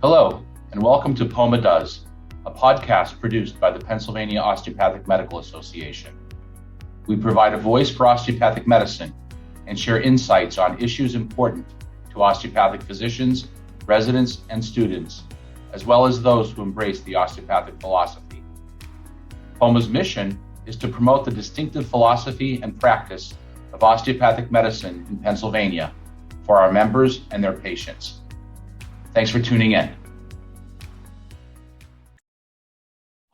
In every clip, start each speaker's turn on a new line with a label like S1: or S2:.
S1: Hello, and welcome to POMA Does, a podcast produced by the Pennsylvania Osteopathic Medical Association. We provide a voice for osteopathic medicine and share insights on issues important to osteopathic physicians, residents, and students, as well as those who embrace the osteopathic philosophy. POMA's mission is to promote the distinctive philosophy and practice of osteopathic medicine in Pennsylvania for our members and their patients. Thanks for tuning in.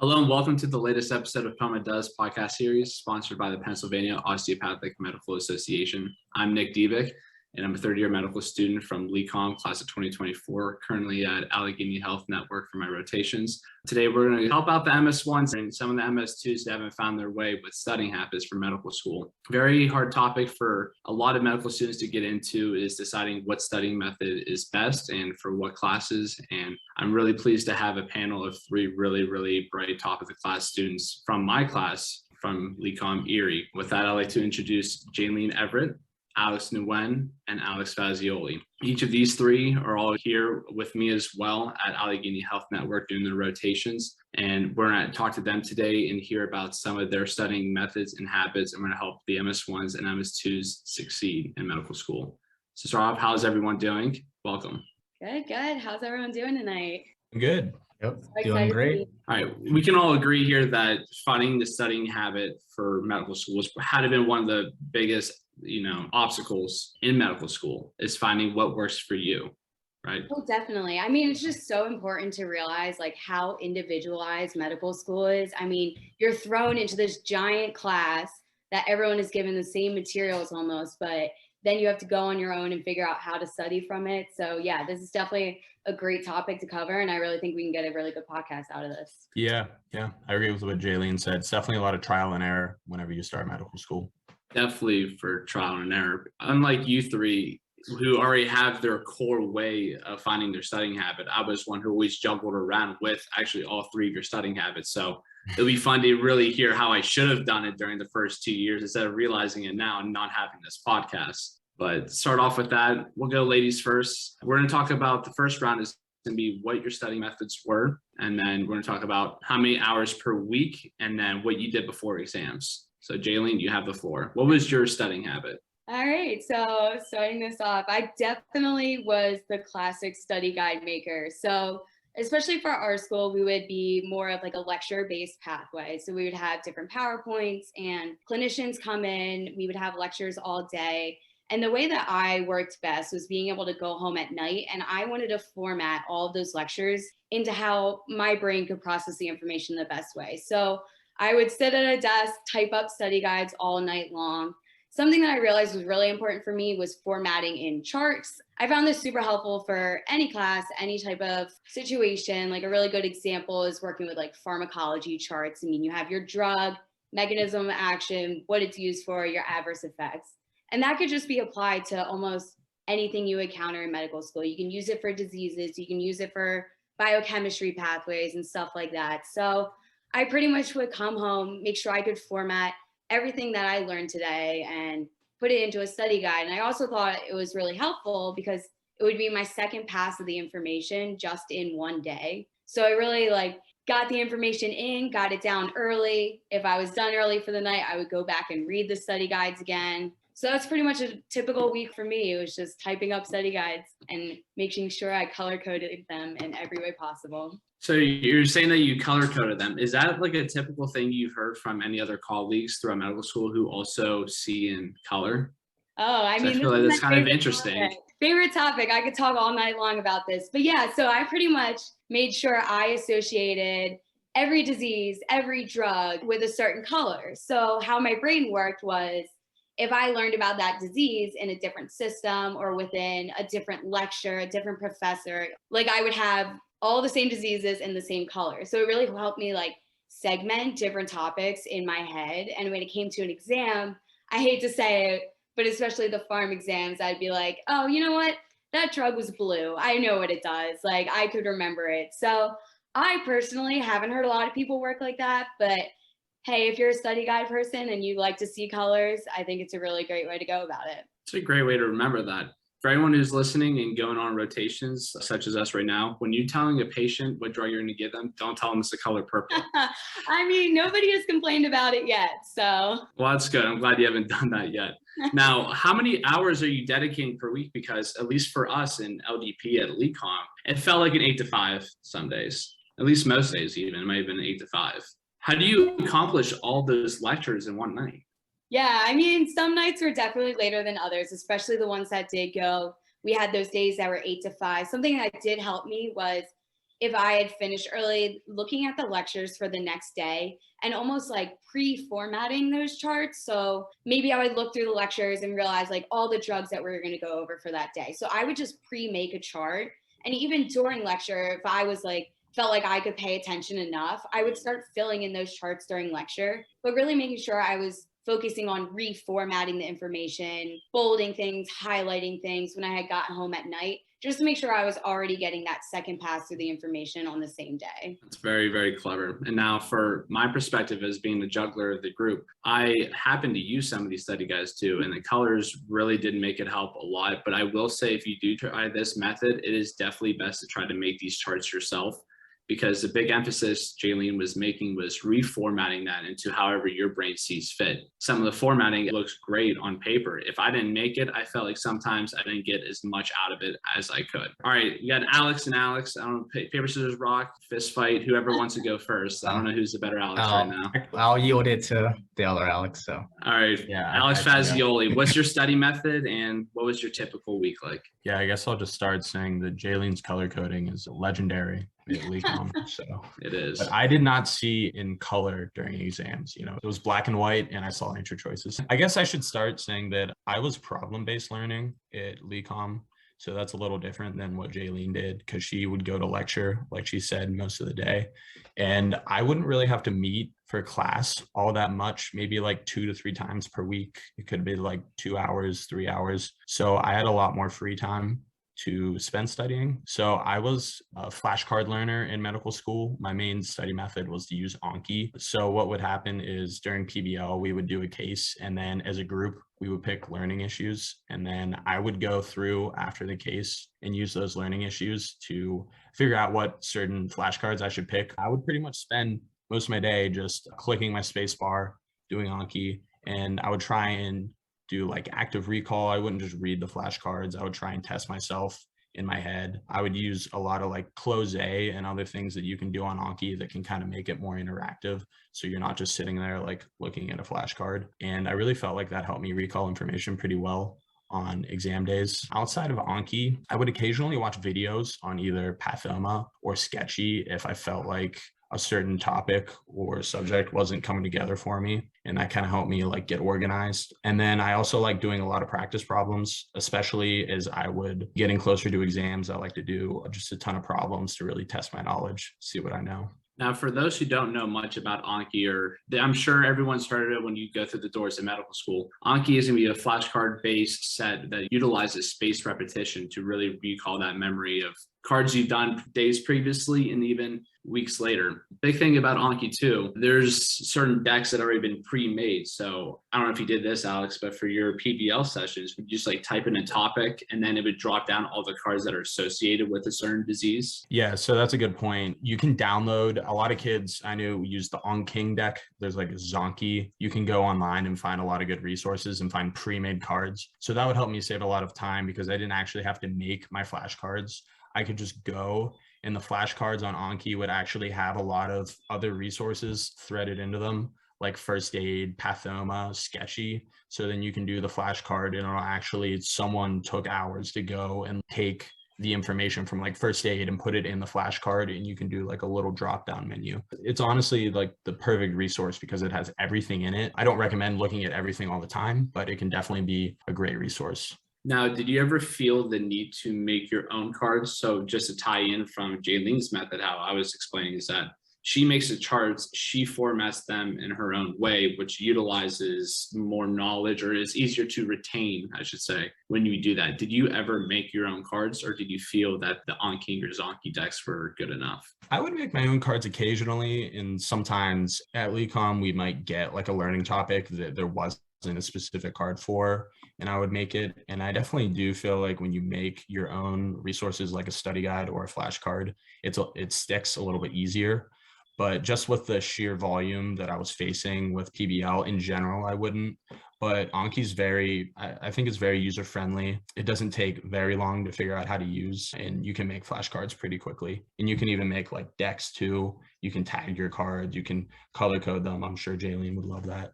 S2: Hello and welcome to the latest episode of POMA Does podcast series sponsored by the Pennsylvania Osteopathic Medical Association. I'm Nick Diebig, and I'm a third-year medical student from LECOM class of 2024, currently at Allegheny Health Network for my rotations. Today, we're going to help out the MS1s and some of the MS2s that haven't found their way with studying habits for medical school. Very hard topic for a lot of medical students to get into is deciding what studying method is best and for what classes. And I'm really pleased to have a panel of three really bright top of the class students from my class from LECOM Erie. With that, I'd like to introduce Jaylene Everett, Alex Nguyen, and Alex Fazioli. Each of these three are all here with me as well at Allegheny Health Network doing their rotations. And we're going to talk to them today and hear about some of their studying methods and habits. And we're going to help the MS1s and MS2s succeed in medical school. So start off, how's everyone doing? Welcome.
S3: Good. How's everyone doing tonight?
S4: Good. Yep.
S3: So
S4: Doing great.
S2: All right. We can all agree here that finding the studying habit for medical schools had been one of the biggest obstacles in medical school is finding what works for you, right?
S3: Oh, definitely. I mean, it's just so important to realize like how individualized medical school is. I mean, you're thrown into this giant class that everyone is given the same materials almost, but then you have to go on your own and figure out how to study from it. So yeah, this is definitely a great topic to cover. And I really think we can get a really good podcast out of this.
S4: Yeah. I agree with what Jaylene said. It's definitely a lot of trial and error whenever you start medical school.
S2: Definitely for trial and error. Unlike you three who already have their core way of finding their studying habit, I was one who always juggled around with actually all three of your studying habits. So it'll be fun to really hear how I should have done it during the first 2 years instead of realizing it now and not having this podcast. But start off with that. We'll go ladies first. We're going to talk about the first round is going to be what your studying methods were. And then we're going to talk about how many hours per week and then what you did before exams. So Jaylene, you have the floor. What was your studying habit?
S3: All right, so starting this off, I definitely was the classic study guide maker. So especially for our school, we would be more of like a lecture-based pathway. So we would have different PowerPoints and clinicians come in. We would have lectures all day. And the way that I worked best was being able to go home at night. And I wanted to format all of those lectures into how my brain could process the information the best way. So I would sit at a desk, type up study guides all night long. Something that I realized was really important for me was formatting in charts. I found this super helpful for any class, any type of situation. Like a really good example is working with like pharmacology charts. I mean, you have your drug, mechanism of action, what it's used for, your adverse effects. And that could just be applied to almost anything you encounter in medical school. You can use it for diseases, you can use it for biochemistry pathways and stuff like that. So I pretty much would come home, make sure I could format everything that I learned today and put it into a study guide. And I also thought it was really helpful because it would be my second pass of the information just in one day. So I really got the information in, got it down early. If I was done early for the night, I would go back and read the study guides again. So that's pretty much a typical week for me. It was just typing up study guides and making sure I color coded them in every way possible.
S2: So you're saying that you color coded them. Is that like a typical thing you've heard from any other colleagues throughout medical school who also see in color?
S3: Oh, I mean,
S2: I feel like that's kind of interesting.
S3: Favorite topic. I could talk all night long about this. But yeah, so I pretty much made sure I associated every disease, every drug with a certain color. So how my brain worked was, if I learned about that disease in a different system or within a different lecture, a different professor, I would have all the same diseases in the same color. So it really helped me segment different topics in my head. And when it came to an exam, I hate to say it, but especially the pharm exams, I'd be like, oh, you know what? That drug was blue. I know what it does. I could remember it. So I personally haven't heard a lot of people work like that, but hey, if you're a study guide person and you like to see colors, I think it's a really great way to go about it.
S2: It's a great way to remember that. For anyone who's listening and going on rotations, such as us right now, when you're telling a patient what drug you're going to give them, don't tell them it's the color purple.
S3: I mean, nobody has complained about it yet, so.
S2: Well, that's good. I'm glad you haven't done that yet. Now, how many hours are you dedicating per week? Because at least for us in LDP at LeCom, it felt like an 8 to 5 some days, at least most days even. It might have been 8 to 5. How do you accomplish all those lectures in one night?
S3: Yeah, I mean, some nights were definitely later than others, especially the ones that did go. We had those days that were 8 to 5. Something that did help me was if I had finished early, looking at the lectures for the next day and almost like pre-formatting those charts. So maybe I would look through the lectures and realize like all the drugs that we were going to go over for that day. So I would just pre-make a chart. And even during lecture, if I was like, felt like I could pay attention enough, I would start filling in those charts during lecture, but really making sure I was focusing on reformatting the information, bolding things, highlighting things when I had gotten home at night, just to make sure I was already getting that second pass through the information on the same day.
S2: That's very, very clever. And now for my perspective as being the juggler of the group, I happen to use some of these study guides too, and the colors really did make it help a lot. But I will say if you do try this method, it is definitely best to try to make these charts yourself, because the big emphasis Jaylene was making was reformatting that into however your brain sees fit. Some of the formatting looks great on paper. If I didn't make it, I felt like sometimes I didn't get as much out of it as I could. All right, you got Alex and Alex. I don't know, paper, scissors, rock, fist fight, whoever wants to go first. I don't know who's the better Alex right now.
S5: I'll yield it to the other Alex. So.
S2: All right,
S4: Yeah,
S2: Alex Fazioli, what's your study method and what was your typical week like?
S4: Yeah, I guess I'll just start saying that Jaylene's color coding is legendary at LeCom. So
S2: it is.
S4: But I did not see in color during exams. You know, it was black and white and I saw nature choices. I guess I should start saying that I was problem-based learning at LeCom. So that's a little different than what Jaylene did, because she would go to lecture, like she said, most of the day. And I wouldn't really have to meet for class all that much, maybe like 2 to 3 times per week. It could be like 2 hours, 3 hours. So I had a lot more free time to spend studying. So I was a flashcard learner in medical school. My main study method was to use Anki. So what would happen is during PBL, we would do a case, and then as a group, we would pick learning issues. And then I would go through after the case and use those learning issues to figure out what certain flashcards I should pick. I would pretty much spend most of my day just clicking my space bar, doing Anki, and I would try and do like active recall. I wouldn't just read the flashcards. I would try and test myself in my head. I would use a lot of like close A and other things that you can do on Anki that can kind of make it more interactive. So you're not just sitting there like looking at a flashcard. And I really felt like that helped me recall information pretty well on exam days. Outside of Anki, I would occasionally watch videos on either POMA or Sketchy if I felt like a certain topic or subject wasn't coming together for me. And that kind of helped me like get organized. And then I also like doing a lot of practice problems, especially as I would getting closer to exams. I like to do just a ton of problems to really test my knowledge, see what I know.
S2: Now, for those who don't know much about Anki, or I'm sure everyone's heard of it when you go through the doors of medical school, Anki is going to be a flashcard-based set that utilizes spaced repetition to really recall that memory of cards you've done days previously and even weeks later. Big thing about Anki too, there's certain decks that have already been pre-made. So I don't know if you did this, Alex, but for your PBL sessions, would you just like type in a topic and then it would drop down all the cards that are associated with a certain disease?
S4: Yeah, so that's a good point. You can download, a lot of kids I knew use the On King deck. There's like a Zonky. You can go online and find a lot of good resources and find pre-made cards. So that would help me save a lot of time because I didn't actually have to make my flashcards. I could just go, and the flashcards on Anki would actually have a lot of other resources threaded into them, like first aid, POMA, Sketchy. So then you can do the flashcard and it'll actually, someone took hours to go and take the information from like first aid and put it in the flashcard, and you can do like a little drop down menu. It's honestly like the perfect resource because it has everything in it. I don't recommend looking at everything all the time, but it can definitely be a great resource.
S2: Now, did you ever feel the need to make your own cards? So just to tie in from Jaylene's method, how I was explaining is that she makes the charts, she formats them in her own way, which utilizes more knowledge, or is easier to retain, I should say, when you do that. Did you ever make your own cards, or did you feel that the Anki or Zonky decks were good enough?
S4: I would make my own cards occasionally, and sometimes at LeCom we might get like a learning topic that there wasn't in a specific card for, and I would make it. And I definitely do feel like when you make your own resources like a study guide or a flashcard, it sticks a little bit easier. But just with the sheer volume that I was facing with PBL in general, I wouldn't. But Anki's I think it's very user friendly. It doesn't take very long to figure out how to use, and you can make flashcards pretty quickly. And you can even make like decks too. You can tag your cards, you can color code them. I'm sure Jaylene would love that.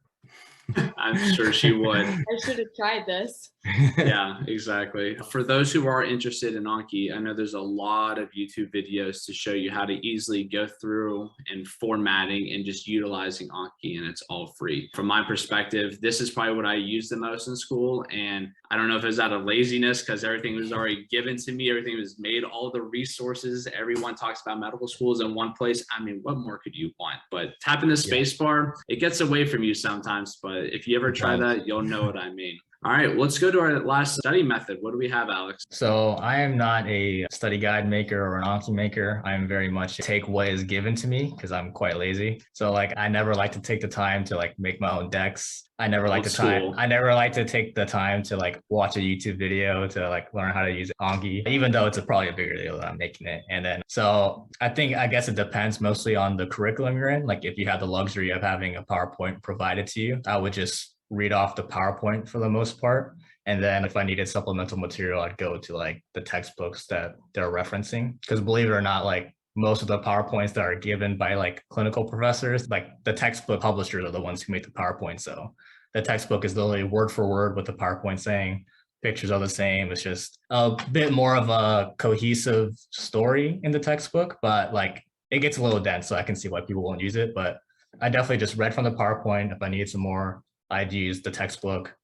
S2: I'm sure she would.
S3: I should have tried this.
S2: Yeah, exactly. For those who are interested in Anki, I know there's a lot of YouTube videos to show you how to easily go through and formatting and just utilizing Anki, and it's all free. From my perspective, this is probably what I used the most in school, and I don't know if it's out of laziness because everything was already given to me, everything was made, all the resources, everyone talks about medical schools in one place. I mean, what more could you want? But tapping the space bar, it gets away from you sometimes, but if you ever try that, you'll know what I mean. All right, let's go to our last study method. What do we have, Alex?
S5: So I am not a study guide maker or an Anki maker. I'm very much take what is given to me because I'm quite lazy. So like I never like to take the time to like make my own decks. I never like to take the time to like watch a YouTube video to like learn how to use Anki, even though it's probably a bigger deal that I'm making it. And then so I guess it depends mostly on the curriculum you're in. Like if you have the luxury of having a PowerPoint provided to you, I would just read off the PowerPoint for the most part. And then if I needed supplemental material, I'd go to like the textbooks that they're referencing. Because believe it or not, like most of the PowerPoints that are given by like clinical professors, like the textbook publishers are the ones who make the PowerPoint. So the textbook is literally word for word with the PowerPoint saying pictures are the same. It's just a bit more of a cohesive story in the textbook, but like it gets a little dense, so I can see why people won't use it. But I definitely just read from the PowerPoint. If I needed some more, I'd use the textbook.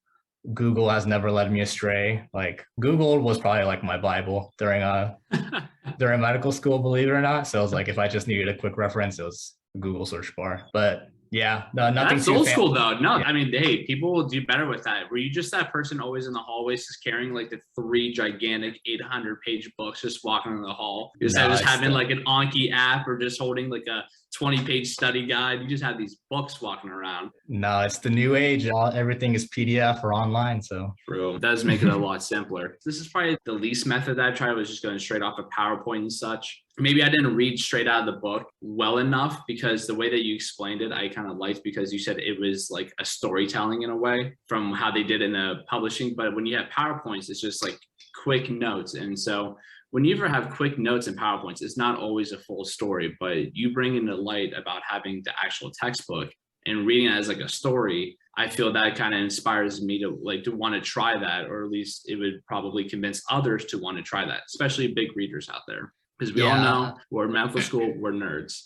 S5: Google has never led me astray. Like Google was probably like my Bible during medical school, believe it or not. So it was like if I just needed a quick reference, it was Google search bar. But yeah, no, nothing.
S2: That's old school though. No, yeah. I mean, hey, people will do better with that. Were you just that person always in the hallways just carrying like the 3 gigantic 800-page books just walking in the hall? Instead of just having like an Anki app or just holding like a 20-page study guide, you just have these books walking around.
S5: No, it's the new age. Everything is PDF or online. So
S2: true. It does make it a lot simpler. This is probably the least method that I tried, was just going straight off of PowerPoint and such. Maybe I didn't read straight out of the book well enough, because the way that you explained it, I kind of liked, because you said it was like a storytelling in a way from how they did in the publishing. But when you have PowerPoints, it's just like quick notes. And so when you ever have quick notes and PowerPoints, it's not always a full story, but you bring in the light about having the actual textbook and reading it as like a story. I feel that kind of inspires me to want to try that, or at least it would probably convince others to want to try that, especially big readers out there. Because we all know we're in medical school, we're nerds.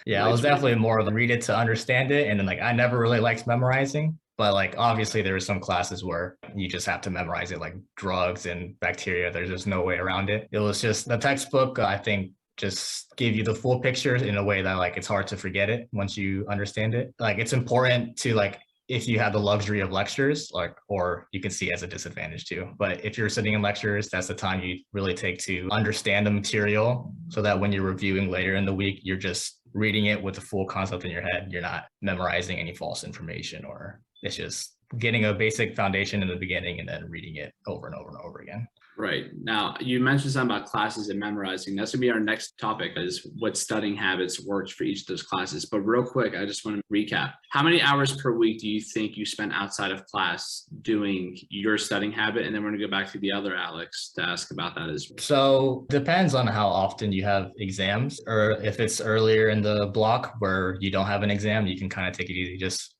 S5: Yeah, I was definitely more of a read it to understand it. And then like, I never really liked memorizing, but like, obviously there are some classes where you just have to memorize it, like drugs and bacteria. There's just no way around it. It was just the textbook, I think, just give you the full picture in a way that like, it's hard to forget it once you understand it. Like it's important to like, if you have the luxury of lectures, like, or you can see it as a disadvantage too. But if you're sitting in lectures, that's the time you really take to understand the material, so that when you're reviewing later in the week, you're just reading it with the full concept in your head. You're not memorizing any false information, or it's just getting a basic foundation in the beginning and then reading it over and over and over again.
S2: Right. Now, you mentioned something about classes and memorizing. That's going to be our next topic, is what studying habits worked for each of those classes. But real quick, I just want to recap. How many hours per week do you think you spent outside of class doing your studying habit? And then we're going to go back to the other Alex to ask about that as well.
S5: So depends on how often you have exams, or if it's earlier in the block where you don't have an exam, you can kind of take it easy. Just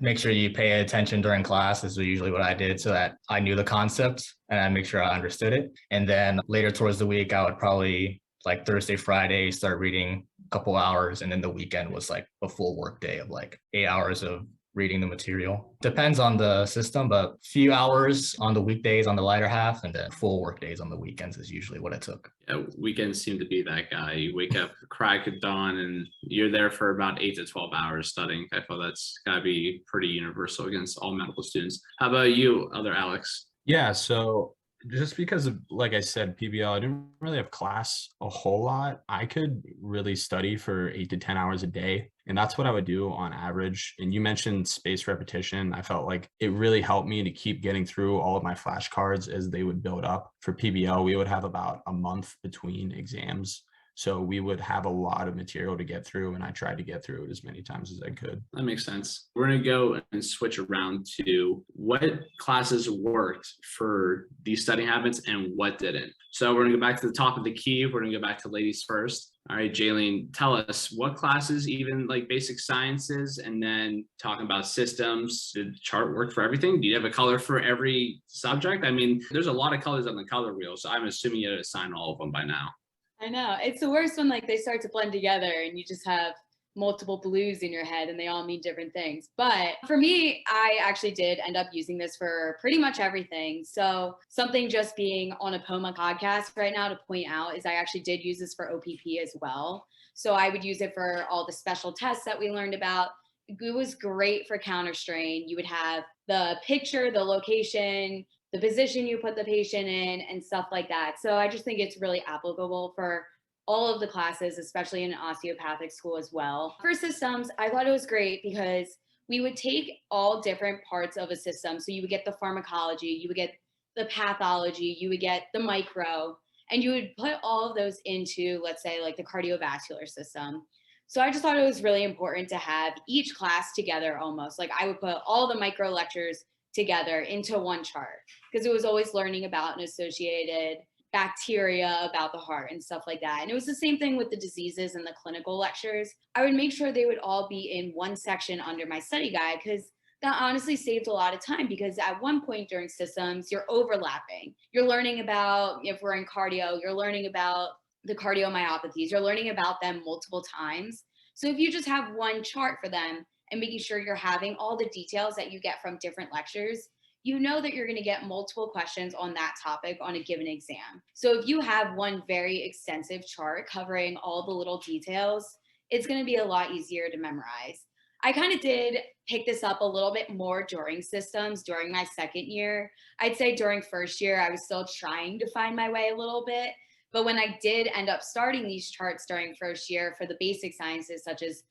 S5: make sure you pay attention during class. This is usually what I did, so that I knew the concept and I make sure I understood it. And then later towards the week, I would probably like Thursday, Friday, start reading a couple hours. And then the weekend was like a full work day of like 8 hours of reading the material. Depends on the system, but few hours on the weekdays on the lighter half, and then full work days on the weekends is usually what it took.
S2: Yeah, weekends seem to be that guy. You wake up, crack of dawn, and you're there for about 8 to 12 hours studying. I feel that's gotta be pretty universal against all medical students. How about you, other Alex?
S4: Yeah, so Just because of, like I said, PBL, I didn't really have class a whole lot. I could really study for 8 to 10 hours a day. And that's what I would do on average. And you mentioned spaced repetition. I felt like it really helped me to keep getting through all of my flashcards as they would build up. For PBL, we would have about a month between exams. So we would have a lot of material to get through, and I tried to get through it as many times as I could.
S2: That makes sense. We're going to go and switch around to what classes worked for these study habits and what didn't. So we're going to go back to the top of the key. We're going to go back to ladies first. All right, Jaylene, tell us what classes, even like basic sciences, and then talking about systems, did the chart work for everything? Do you have a color for every subject? I mean, there's a lot of colors on the color wheel, so I'm assuming you had to assign all of them by now.
S3: I know. It's the worst when like they start to blend together and you just have multiple blues in your head and they all mean different things. But for me, I actually did end up using this for pretty much everything. So something just being on a POMA podcast right now to point out is I actually did use this for OPP as well. So I would use it for all the special tests that we learned about. It was great for counter strain. You would have the picture, the location, the position you put the patient in, and stuff like that. So I just think it's really applicable for all of the classes, especially in an osteopathic school as well. For systems, I thought it was great because we would take all different parts of a system. So you would get the pharmacology, you would get the pathology, you would get the micro, and you would put all of those into, let's say, like the cardiovascular system. So I just thought it was really important to have each class together almost. Like I would put all the micro lectures together into one chart because it was always learning about an associated bacteria about the heart and stuff like that. And it was the same thing with the diseases and the clinical lectures. I would make sure they would all be in one section under my study guide because that honestly saved a lot of time because at one point during systems, you're overlapping. You're learning about, if we're in cardio, you're learning about the cardiomyopathies, you're learning about them multiple times. So if you just have one chart for them and making sure you're having all the details that you get from different lectures, you know that you're going to get multiple questions on that topic on a given exam. So if you have one very extensive chart covering all the little details, it's going to be a lot easier to memorize. I kind of did pick this up a little bit more during systems during my second year. I'd say during first year, I was still trying to find my way a little bit. But when I did end up starting these charts during first year for the basic sciences, such as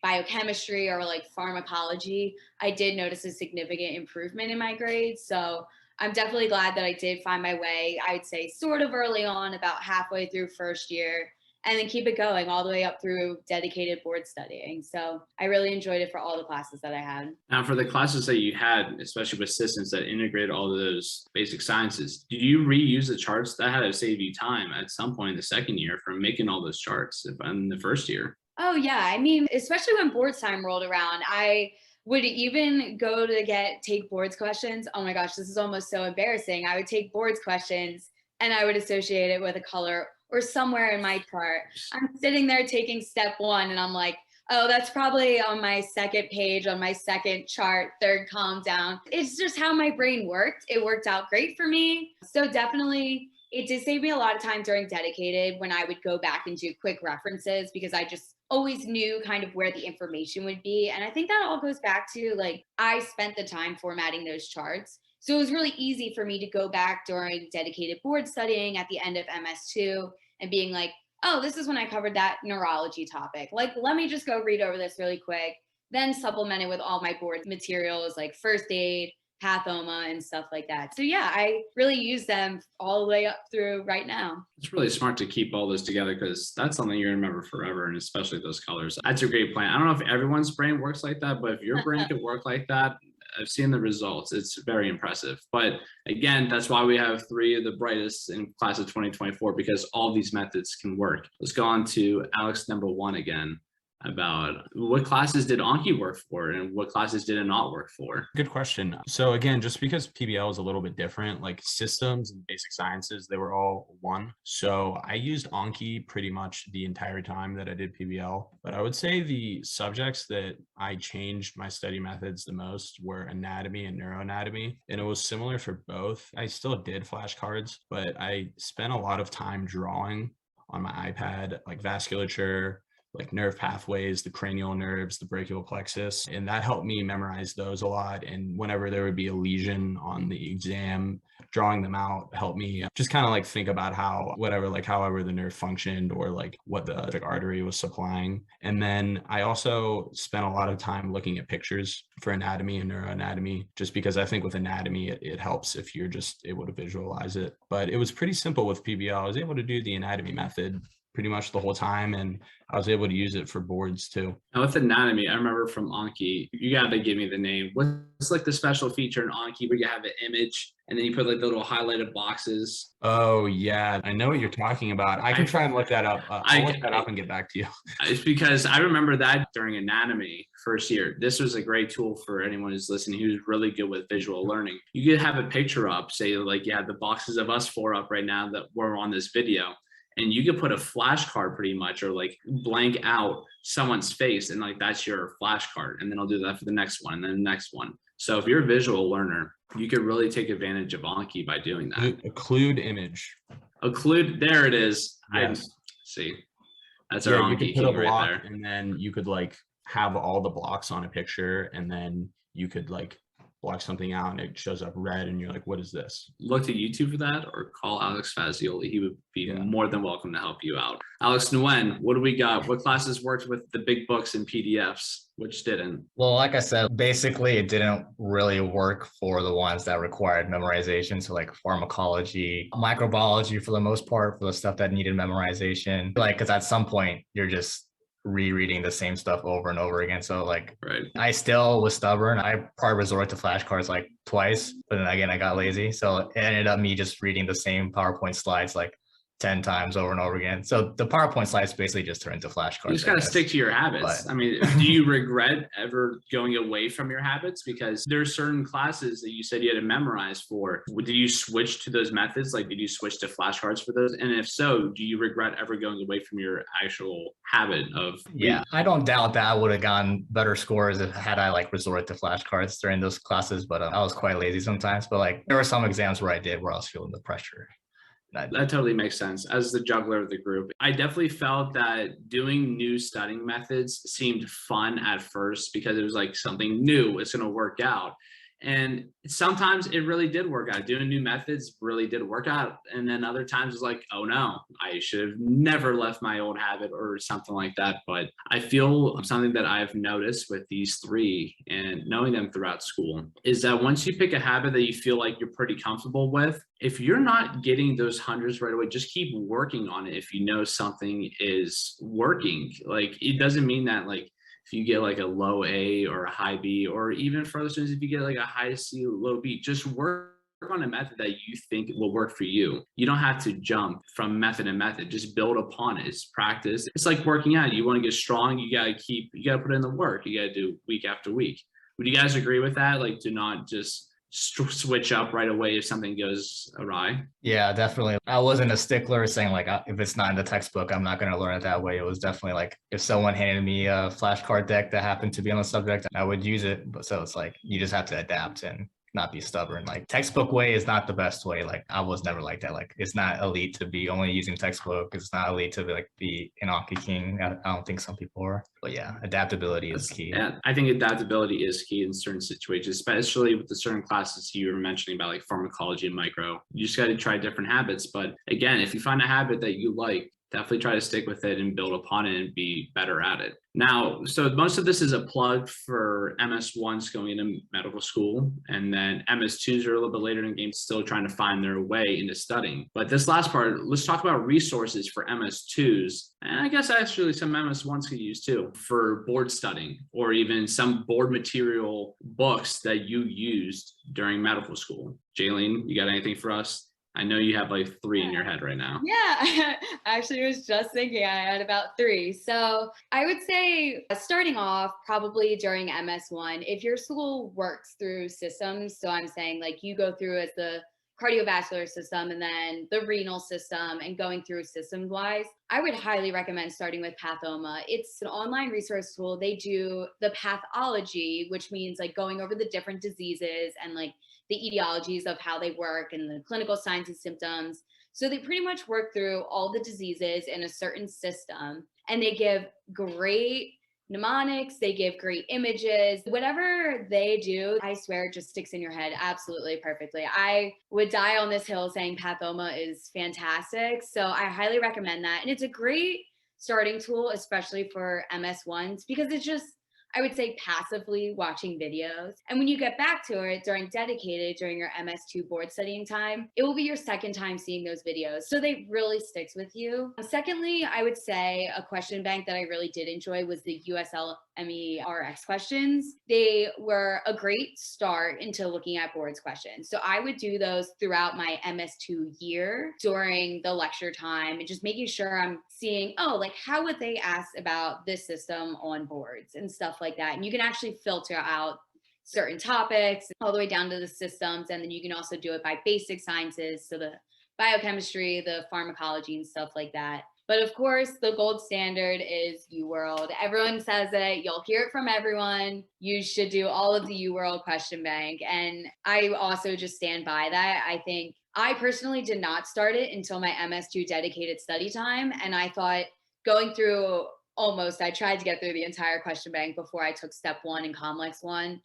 S3: biochemistry or like pharmacology, I did notice a significant improvement in my grades. So I'm definitely glad that I did find my way, I'd say sort of early on, about halfway through first year, and then keep it going all the way up through dedicated board studying. So I really enjoyed it for all the classes that I had.
S2: Now, for the classes that you had, especially with systems that integrated all of those basic sciences, did you reuse the charts? That had to save you time at some point in the second year from making all those charts in the first year.
S3: Oh yeah, I mean, especially when boards time rolled around, I would even go to take boards questions. Oh my gosh, this is almost so embarrassing. I would take boards questions and I would associate it with a color or somewhere in my chart. I'm sitting there taking step one and I'm like, oh, that's probably on my second page, on my second chart, third column down. It's just how my brain worked. It worked out great for me. So definitely it did save me a lot of time during dedicated when I would go back and do quick references because I just always knew kind of where the information would be. And I think that all goes back to like, I spent the time formatting those charts. So it was really easy for me to go back during dedicated board studying at the end of MS2 and being like, oh, this is when I covered that neurology topic. Like, let me just go read over this really quick, then supplement it with all my board materials like first aid, pathoma, and stuff like that. So yeah, I really use them all the way up through right now.
S2: It's really smart to keep all this together because that's something you're gonna remember forever, and especially those colors. That's a great plan. I don't know if everyone's brain works like that, but if your brain could work like that, I've seen the results. It's very impressive. But again, that's why we have 3 of the brightest in class of 2024, because all these methods can work. Let's go on to Alex number 1 again, about what classes did Anki work for and what classes did it not work for?
S4: Good question. So again, just because PBL is a little bit different, like systems and basic sciences, they were all one. So I used Anki pretty much the entire time that I did PBL. But I would say the subjects that I changed my study methods the most were anatomy and neuroanatomy. And it was similar for both. I still did flashcards, but I spent a lot of time drawing on my iPad, like vasculature, like nerve pathways, the cranial nerves, the brachial plexus, and that helped me memorize those a lot. And whenever there would be a lesion on the exam, drawing them out helped me just kind of like think about how whatever, like however the nerve functioned or like what the artery was supplying. And then I also spent a lot of time looking at pictures for anatomy and neuroanatomy, just because I think with anatomy, it helps if you're just able to visualize it. But it was pretty simple with PBL. I was able to do the anatomy method pretty much the whole time, and I was able to use it for boards too.
S2: Now with anatomy, I remember from Anki, you gotta give me the name. What's like the special feature in Anki where you have an image and then you put like the little highlighted boxes?
S4: Oh yeah, I know what you're talking about. I can try and look that up. I'll look that up and get back to you.
S2: It's because I remember that during anatomy first year. This was a great tool for anyone who's listening who's really good with visual learning. You could have a picture up, say like you have the boxes of us four up right now that we're on this video. And you could put a flashcard pretty much, or like blank out someone's face, and like that's your flashcard. And then I'll do that for the next one and then the next one. So if you're a visual learner, you could really take advantage of Anki by doing that.
S4: Occlude image.
S2: Occlude, there it is.
S4: Yes.
S2: I see. That's our Anki king right there.
S4: And then you could like have all the blocks on a picture, and then you could like block something out and it shows up red and you're like, what is this?
S2: Look to YouTube for that or call Alex Fazioli. He would be more than welcome to help you out. Alex Nguyen, what do we got? What classes worked with the big books and PDFs, which didn't?
S5: Well, like I said, basically it didn't really work for the ones that required memorization. So like pharmacology, microbiology for the most part, for the stuff that needed memorization. Like, because at some point you're just rereading the same stuff over and over again. So like,
S2: right.
S5: I still was stubborn. I probably resorted to flashcards like twice, but then again, I got lazy. So it ended up me just reading the same PowerPoint slides like 10 times over and over again. So the PowerPoint slides basically just turn into flashcards.
S2: You just got to stick to your habits. I mean, do you regret ever going away from your habits? Because there's certain classes that you said you had to memorize for. Did you switch to those methods? Like, did you switch to flashcards for those? And if so, do you regret ever going away from your actual habit of reading?
S5: Yeah, I don't doubt that I would have gotten better scores if had I like resorted to flashcards during those classes, but I was quite lazy sometimes. But like there were some exams where I did where I was feeling the pressure.
S2: That totally makes sense. As the juggler of the group, I definitely felt that doing new studying methods seemed fun at first because it was like something new. It's going to work out. And sometimes it really did work out. Doing new methods really did work out. And then other times it's like, oh no, I should have never left my old habit or something like that. But I feel something that I've noticed with these three and knowing them throughout school is that once you pick a habit that you feel like you're pretty comfortable with, if you're not getting those hundreds right away, just keep working on it. If you know something is working, like it doesn't mean that like, if you get like a low A or a high B, or even for other students, if you get like a high C, low B, just work on a method that you think will work for you. You don't have to jump from method to method, just build upon it. It's practice. It's like working out. You want to get strong, you got to put in the work. You got to do week after week. Would you guys agree with that? Like, do not just switch up right away if something goes awry?
S5: Yeah, definitely. I wasn't a stickler saying like, if it's not in the textbook, I'm not going to learn it that way. It was definitely like, if someone handed me a flashcard deck that happened to be on the subject, I would use it. But so it's like, you just have to adapt and not be stubborn. Like textbook way is not the best way. Like I was never like that. Like it's not elite to be only using textbook. It's not elite to be an Anki king. I don't think some people are. But yeah, adaptability is key.
S2: Yeah, I think adaptability is key in certain situations, especially with the certain classes you were mentioning about like pharmacology and micro. You just got to try different habits. But again, if you find a habit that you like, definitely try to stick with it and build upon it and be better at it. Now, so most of this is a plug for MS1s going into medical school, and then MS2s are a little bit later in the game, still trying to find their way into studying. But this last part, let's talk about resources for MS2s. And I guess actually some MS1s could use too for board studying, or even some board material books that you used during medical school. Jaylene, you got anything for us? I know you have like 3 in your head right now.
S3: Yeah, I actually was just thinking I had about 3. So I would say starting off probably during MS1, if your school works through systems, so I'm saying like you go through as the cardiovascular system and then the renal system and going through systems wise, I would highly recommend starting with PATHOMA. It's an online resource tool. They do the pathology, which means like going over the different diseases and like the etiologies of how they work and the clinical signs and symptoms. So they pretty much work through all the diseases in a certain system, and they give great mnemonics, they give great images. Whatever they do, I swear it just sticks in your head absolutely perfectly. I would die on this hill saying Pathoma is fantastic. So I highly recommend that. And it's a great starting tool, especially for MS1s, because it's just, I would say, passively watching videos. And when you get back to it during your MS2 board studying time, it will be your second time seeing those videos. So they really sticks with you. Secondly, I would say a question bank that I really did enjoy was the USL MERX questions. They were a great start into looking at boards questions. So I would do those throughout my MS2 year during the lecture time and just making sure I'm seeing, oh, like how would they ask about this system on boards and stuff like that. And you can actually filter out certain topics all the way down to the systems. And then you can also do it by basic sciences. So the biochemistry, the pharmacology and stuff like that. But of course, the gold standard is UWorld. Everyone says it. You'll hear it from everyone. You should do all of the UWorld question bank. And I also just stand by that. I think I personally did not start it until my MS2 dedicated study time. And I thought going through I tried to get through the entire question bank before I took step 1 in Comlex 1.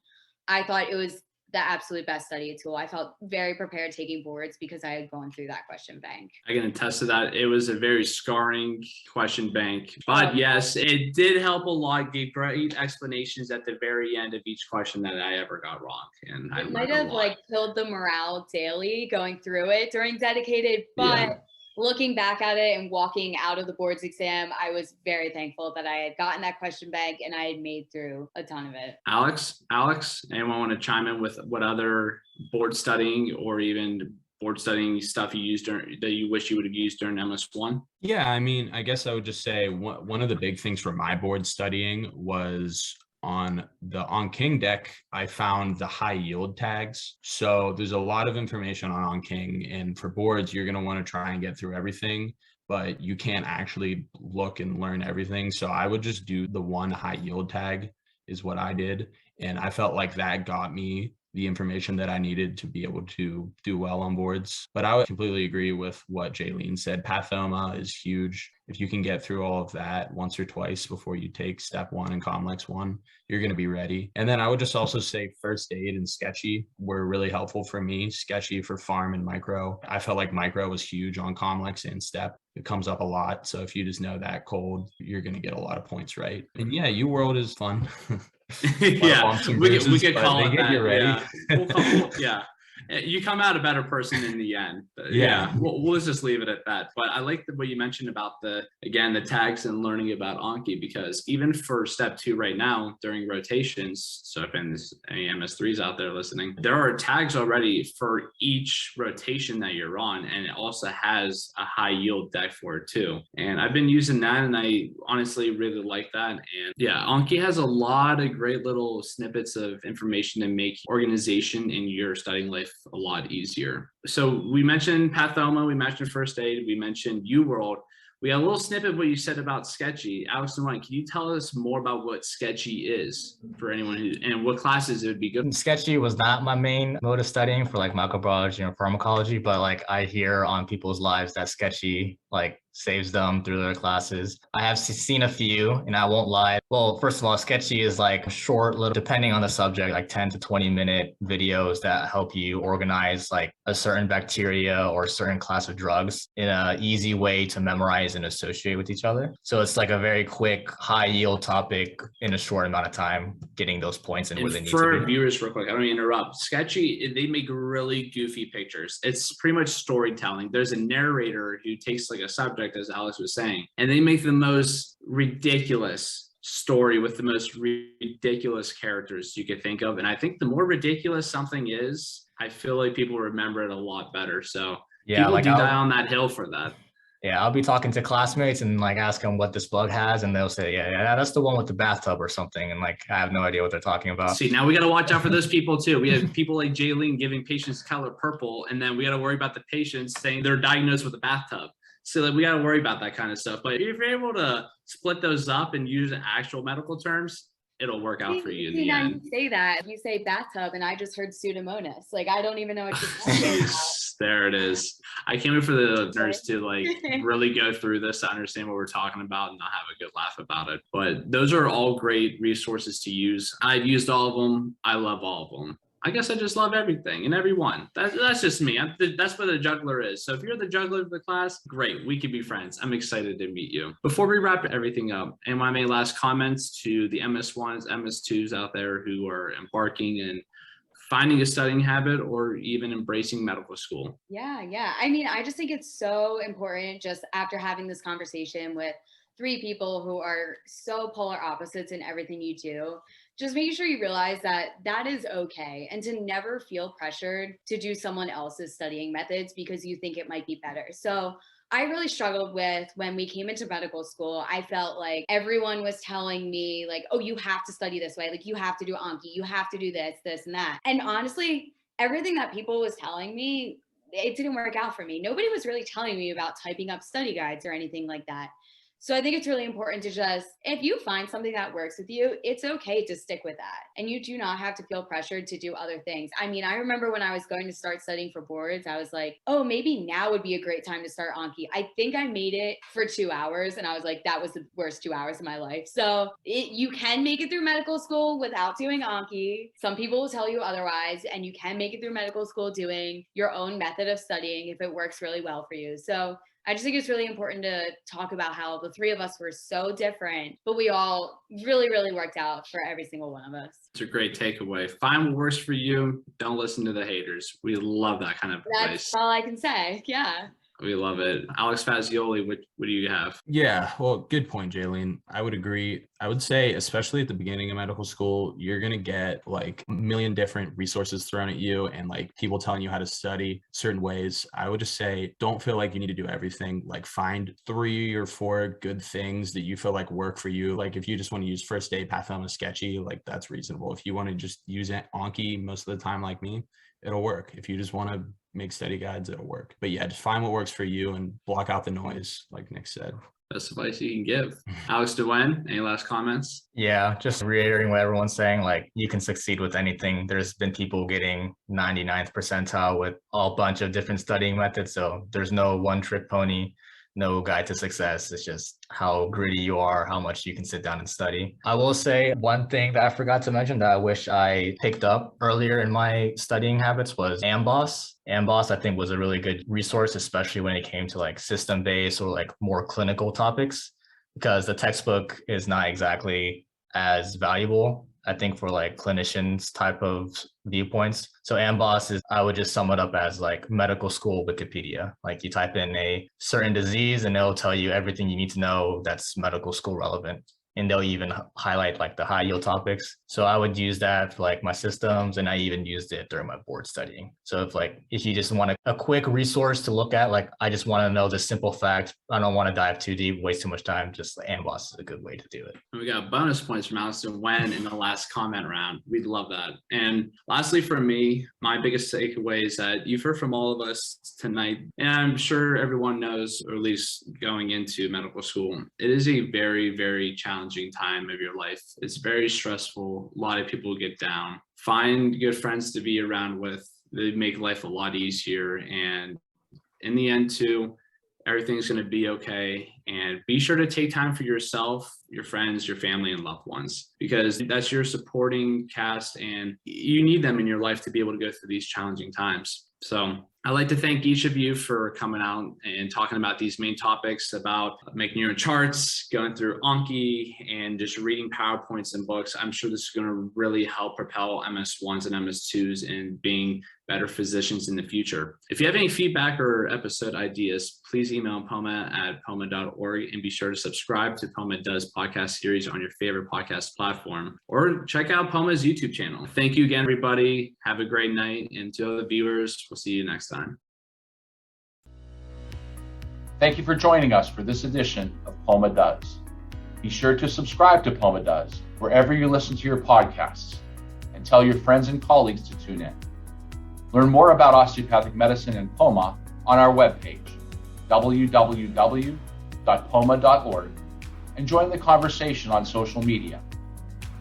S3: I thought it was the absolute best study tool. I felt very prepared taking boards because I had gone through that question bank.
S2: I can attest to that. It was a very scarring question bank, but yes, it did help a lot. Gave great explanations at the very end of each question that I ever got wrong. And I
S3: might have killed the morale daily going through it during dedicated, but looking back at it and walking out of the boards exam, I was very thankful that I had gotten that question bank and I had made through a ton of it.
S2: Alex, anyone want to chime in with what other board studying or even board studying stuff you used that you wish you would have used during MS1?
S4: Yeah, I mean, I guess I would just say one of the big things for my board studying was on the OnKing deck, I found the high yield tags. So there's a lot of information on OnKing, and for boards, you're going to want to try and get through everything, but you can't actually look and learn everything. So I would just do the one high yield tag is what I did. And I felt like that got me the information that I needed to be able to do well on boards. But I would completely agree with what Jaylene said. Pathoma is huge. If you can get through all of that once or twice before you take step 1 and Comlex 1, you're going to be ready. And then I would just also say first aid and sketchy were really helpful for me. Sketchy for farm and micro. I felt like micro was huge on Comlex and step. It comes up a lot. So if you just know that cold, you're going to get a lot of points right. And yeah, UWorld is fun.
S2: Yeah, we could call it that.
S4: You ready.
S2: Yeah. You come out a better person in the end. We'll just leave it at that. But I like what you mentioned about the tags and learning about Anki, because even for step 2 right now during rotations, so if any MS3s out there listening, there are tags already for each rotation that you're on, and it also has a high yield deck for it too. And I've been using that, and I honestly really like that. And yeah, Anki has a lot of great little snippets of information to make organization in your studying life a lot easier. So we mentioned Pathoma, we mentioned first aid, we mentioned UWorld. We got a little snippet of what you said about sketchy. Alex and Ryan, can you tell us more about what sketchy is for anyone and what classes it would be good?
S5: Sketchy was not my main mode of studying for microbiology and pharmacology, but I hear on people's lives that sketchy saves them through their classes. I have seen a few, and I won't lie. Well, first of all, sketchy is short little, depending on the subject, 10 to 20 minute videos that help you organize a certain bacteria or a certain class of drugs in an easy way to memorize and associate with each other. So it's a very quick, high yield topic in a short amount of time, getting those points in where they need to be.
S2: For viewers, real quick, I don't mean to interrupt. Sketchy, they make really goofy pictures. It's pretty much storytelling. There's a narrator who takes a subject, as Alex was saying, and they make the most ridiculous story with the most ridiculous characters you could think of. And I think the more ridiculous something is, I feel like people remember it a lot better. So yeah, people do die on that hill for that.
S5: Yeah, I'll be talking to classmates and ask them what this bug has, and they'll say, yeah, that's the one with the bathtub or something. And I have no idea what they're talking about.
S2: See, now we got to watch out for those people too. We have people like Jaylene giving patients color purple, and then we got to worry about the patients saying they're diagnosed with a bathtub. So we got to worry about that kind of stuff. But if you're able to split those up and use actual medical terms, it'll work out for you in
S3: See,
S2: the
S3: now
S2: end.
S3: you say that. You say bathtub, and I just heard Pseudomonas. Like, I don't even know what you're talking about.
S2: There it is. I can't wait for the listeners to like really go through this to understand what we're talking about and not have a good laugh about it. But those are all great resources to use. I've used all of them. I love all of them. I guess I just love everything and everyone. That's just me. That's what a juggler is. So if you're the juggler of the class, great. We could be friends. I'm excited to meet you. Before we wrap everything up, and my last comments to the MS1s, MS2s out there who are embarking and finding a studying habit or even embracing medical school.
S3: Yeah. I mean, I just think it's so important just after having this conversation with 3 people who are so polar opposites in everything you do, just making sure you realize that that is okay, and to never feel pressured to do someone else's studying methods because you think it might be better. So I really struggled with when we came into medical school. I felt like everyone was telling me like, oh, you have to study this way. Like you have to do Anki, you have to do this and that. And honestly, everything that people was telling me, it didn't work out for me. Nobody was really telling me about typing up study guides or anything like that. So I think it's really important to just, if you find something that works with you, it's okay to stick with that. And you do not have to feel pressured to do other things. I mean, I remember when I was going to start studying for boards, I was like, oh, maybe now would be a great time to start Anki. I think I made it for 2 hours and I was like, that was the worst 2 hours of my life. So you can make it through medical school without doing Anki. Some people will tell you otherwise, and you can make it through medical school doing your own method of studying if it works really well for you. So I just think it's really important to talk about how the 3 of us were so different, but we all really, really worked out for every single one of us.
S2: It's a great takeaway. Find what works for you. Don't listen to the haters. We love that kind of advice.
S3: That's all I can say. Yeah.
S2: We love it. Alex Fazioli, what do you have?
S4: Yeah, well, good point, Jaylene. I would agree. I would say, especially at the beginning of medical school, you're going to get like a million different resources thrown at you and like people telling you how to study certain ways. I would just say, don't feel like you need to do everything. Like find 3 or 4 good things that you feel like work for you. Like if you just want to use first aid, pathoma, sketchy, like that's reasonable. If you want to just use Anki most of the time like me, it'll work. If you just want to make study guides, it'll work. But yeah, just find what works for you and block out the noise, like Nick said.
S2: Best advice you can give. Alex DeWen, any last comments?
S5: Yeah, just reiterating what everyone's saying, like you can succeed with anything. There's been people getting 99th percentile with a bunch of different studying methods. So there's no one trick pony, no guide to success. It's just how gritty you are, how much you can sit down and study. I will say one thing that I forgot to mention that I wish I picked up earlier in my studying habits was AMBOSS. AMBOSS, I think, was a really good resource, especially when it came to like system-based or like more clinical topics, because the textbook is not exactly as valuable, I think, for like clinicians type of viewpoints. So AMBOSS is, I would just sum it up as like medical school Wikipedia. Like you type in a certain disease and it'll tell you everything you need to know that's medical school relevant. And they'll even highlight like the high yield topics. So I would use that for like my systems, and I even used it during my board studying. So if you just want a quick resource to look at, like I just want to know the simple fact, I don't want to dive too deep, waste too much time, just AMBOSS is a good way to do it.
S2: We got bonus points from Alex DeWen in the last comment round. We'd love that. And lastly, for me, my biggest takeaway is that you've heard from all of us tonight, and I'm sure everyone knows, or at least going into medical school, it is a very, very challenging time of your life. It's very stressful. A lot of people get down. Find good friends to be around with. They make life a lot easier. And in the end too, everything's going to be okay. And be sure to take time for yourself, your friends, your family, and loved ones, because that's your supporting cast and you need them in your life to be able to go through these challenging times. So I'd like to thank each of you for coming out and talking about these main topics about making your own charts, going through Anki, and just reading PowerPoints and books. I'm sure this is going to really help propel MS1s and MS2s in being better physicians in the future. If you have any feedback or episode ideas, please email POMA@POMA.org, and be sure to subscribe to POMA Does podcast series on your favorite podcast platform, or check out POMA's YouTube channel. Thank you again, everybody. Have a great night. And to all the viewers, we'll see you next time.
S1: Thank you for joining us for this edition of POMA Does. Be sure to subscribe to POMA Does wherever you listen to your podcasts, and tell your friends and colleagues to tune in. Learn more about osteopathic medicine and POMA on our webpage, www.poma.org, and join the conversation on social media.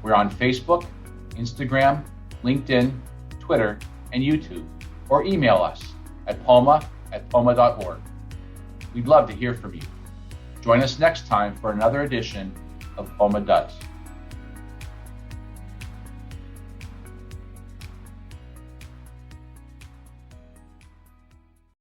S1: We're on Facebook, Instagram, LinkedIn, Twitter, and YouTube, or email us at poma@poma.org. We'd love to hear from you. Join us next time for another edition of POMA Does.